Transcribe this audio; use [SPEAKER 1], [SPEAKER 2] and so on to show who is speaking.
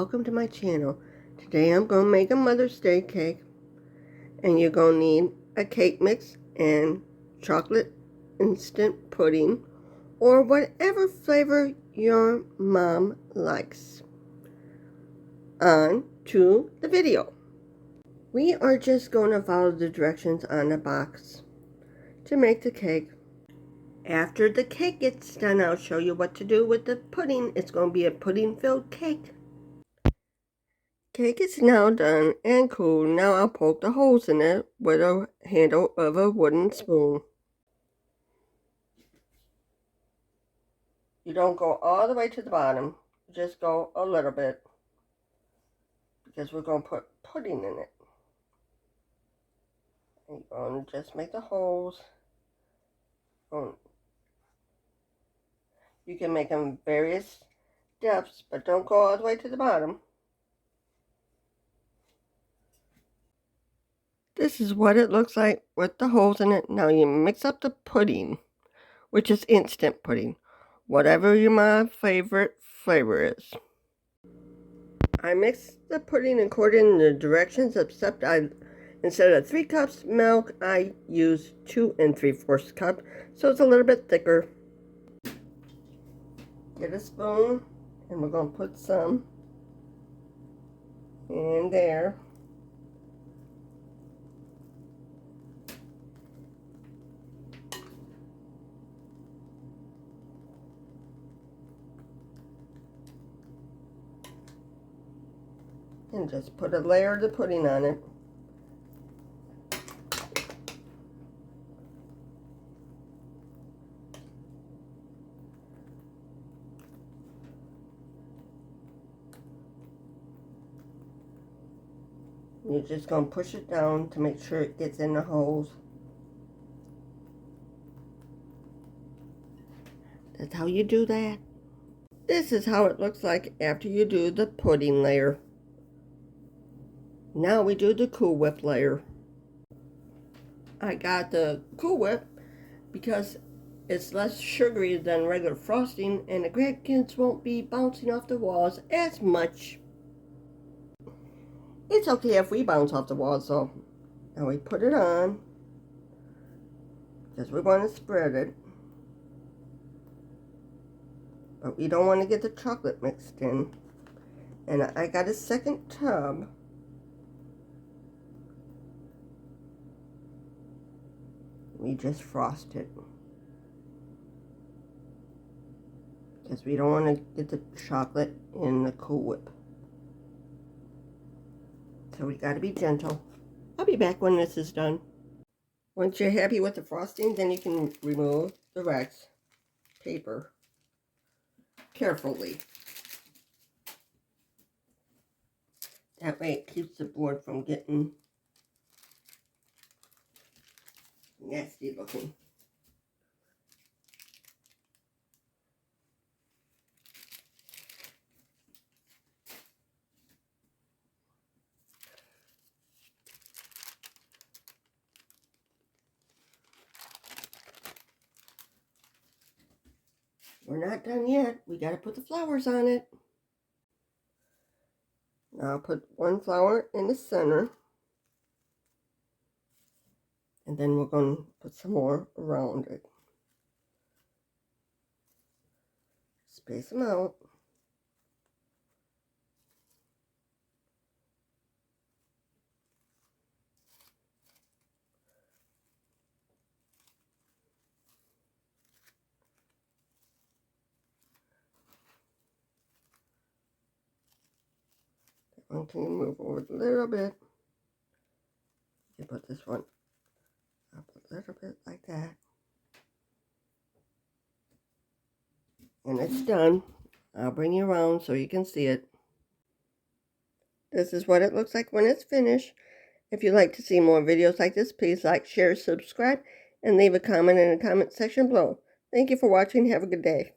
[SPEAKER 1] welcome to my channel. Today I'm going to make a Mother's Day cake, and you're going to need a cake mix and chocolate instant pudding or whatever flavor your mom likes. On to the video. We are just going to follow the directions on the box to make the cake. After the cake gets done, I'll show you what to do with the pudding. It's going to be a pudding-filled cake. Cake is now done and cool. Now I'll poke the holes in it with a handle of a wooden spoon. You don't go all the way to the bottom. Just go a little bit, because we're going to put pudding in it. And you're going to just make the holes. You can make them various depths, but don't go all the way to the bottom. This is what it looks like with the holes in it. Now you mix up the pudding, which is instant pudding, whatever my favorite flavor is. I mix the pudding according to the directions, except instead of 3 cups milk, I use 2 3/4 cups, so it's a little bit thicker. Get a spoon, and we're going to put some in there. And just put a layer of the pudding on it. You're just going to push it down to make sure it gets in the holes. That's how you do that. This is how it looks like after you do the pudding layer. Now we do the Cool Whip layer. I got the Cool Whip because it's less sugary than regular frosting, and the grandkids won't be bouncing off the walls as much. It's okay if we bounce off the walls though. Now we put it on, because we want to spread it. But we don't want to get the chocolate mixed in. And I got a second tub. We just frost it, because we don't want to get the chocolate in the Cool Whip. So we got to be gentle. I'll be back when this is done. Once you're happy with the frosting, then you can remove the wax paper carefully. That way it keeps the board from getting nasty looking. We're not done yet. We got to put the flowers on it. Now I'll put one flower in the center. And then we're going to put some more around it. Space them out. One can move over a little bit. You put this one up a little bit like that. And it's done. I'll bring you around so you can see it. This is what it looks like when it's finished. If you'd like to see more videos like this, please like, share, subscribe, and leave a comment in the comment section below. Thank you for watching. Have a good day.